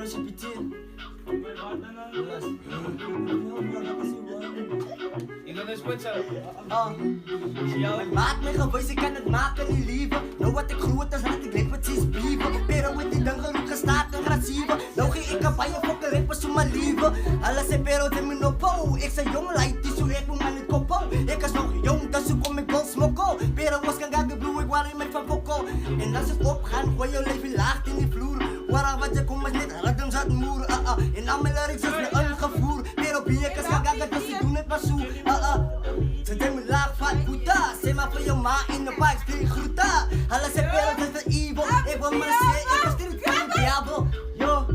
si Pitin. Ikaw na sponsor. Mijn maat mijn geweest, ik kan het maken niet liever. Nou wat ik groeit, dan laat ik lippertjes blieven. Pero met die dan genoeg gestaat en gracieven. Nou ging ik campagne fokken rippers om mijn lieve. Alles en pero de me no po. Ik zei jong, light die zo ik moet maar niet kopo. Ik was nog jong, dat zo kom ik wel smoko. Pero was kan gaga blue, ik waar in mijn van poko. En als het opgaan, gooi je leven laag in die vloer. Waar wat je komt met net, radum zat moer. En al mijn lyrics is me aangevoer. Pero bier kas kan gaga, dus ik doe het maar zo. Ze denken me laag van puta. Zeg maar voor je ma in de bike, stil groeta. Alles en pero dat is de evil. Ik wil maar zeggen, ik was dit van de diablo. Yo,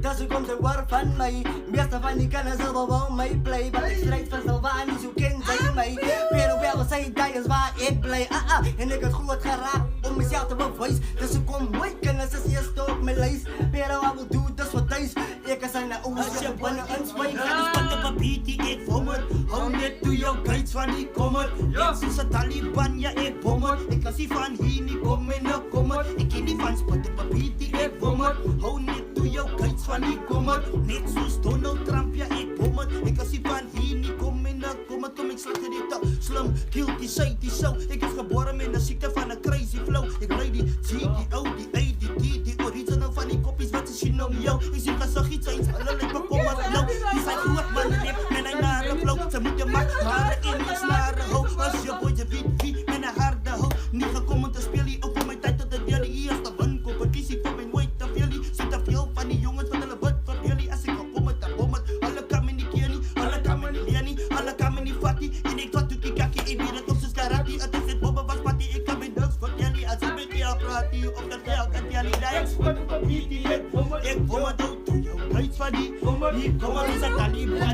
dat is komt de war van mij. Meeste van die kennen zelf wel mee play. Maar ik strijd van Sylvanie, zo ken zij mij. Pero wel zij, dat is waar ik blij. En ik had goed geraakt om mezelf te bewijzen. Dus ik kom nooit kennen, ze zie je op mijn lijst. Pero I will do this wat thuis. Ik zijn naar oors, je binnen een spijt. Ga dus wat op papietie, ik vommer. Hou net toe jouw guides van die kommer. Ik zie ze Taliban, ja ik bommer. Ik kan zie van hier niet komen in de kommer. Ik ken die van spot op papietie, ik vommer. Hou net toe jouw guides van die kommer. Net zoals Donald Trump, ja ik bommer. Ik kan zie van hier niet komen in de kommer. Toen ik slag dit te slim, kill die side die show. Ik is geboren met een ziekte van een crazy flow. Ik rijd die G, die O, die A, die D, die original van die kopjes. Wat is je nou yo? Ik zie gezag iets eens, alle lijkt bekommerd low. Die zijn goed, man, lip met een nare flow. Ze moet je maar haren in je snaren ho. Als je boy je weet wie met een harde ho. Niet gekomen te spelen, ook voor mijn tijd tot de jelly. Hier is de one competitie voor mijn weight te veel. Zit te veel van die jongens van de bud voor jullie. Als ik gekomen te bommen, alle kamen niet keer niet. Alle kamen niet leer niet, alle kamen niet fatty. En ik wat doe ik kakkie, ik weet het op zijn karate. Het is het bobben was patty, ik kan mijn drugs voor jelly. Als ik met jou praat, op de geld en jelly. Daar is wat op papiertje, ik bommen dood toe jou. Guides van die, hier komen we zijn Taliban.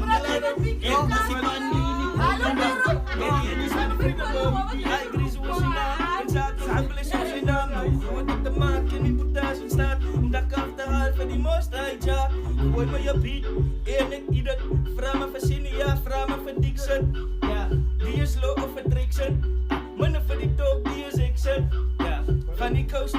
Ik was die man die niet komen. En die zijn de vrienden, die eigen zoals je naam. En zaken simpel is zoals je naam. Nou, gewoon op de markt en die potage staat. Om dat kaf te halen van die mosterd, ja. Gooi me je beat, en ik ieder. Vraag me voor Cindy, ja, vraag me voor Dixon. Ja, die is low of een Trixon. Mannen voor die top, die is Xen. Ja, van die coast,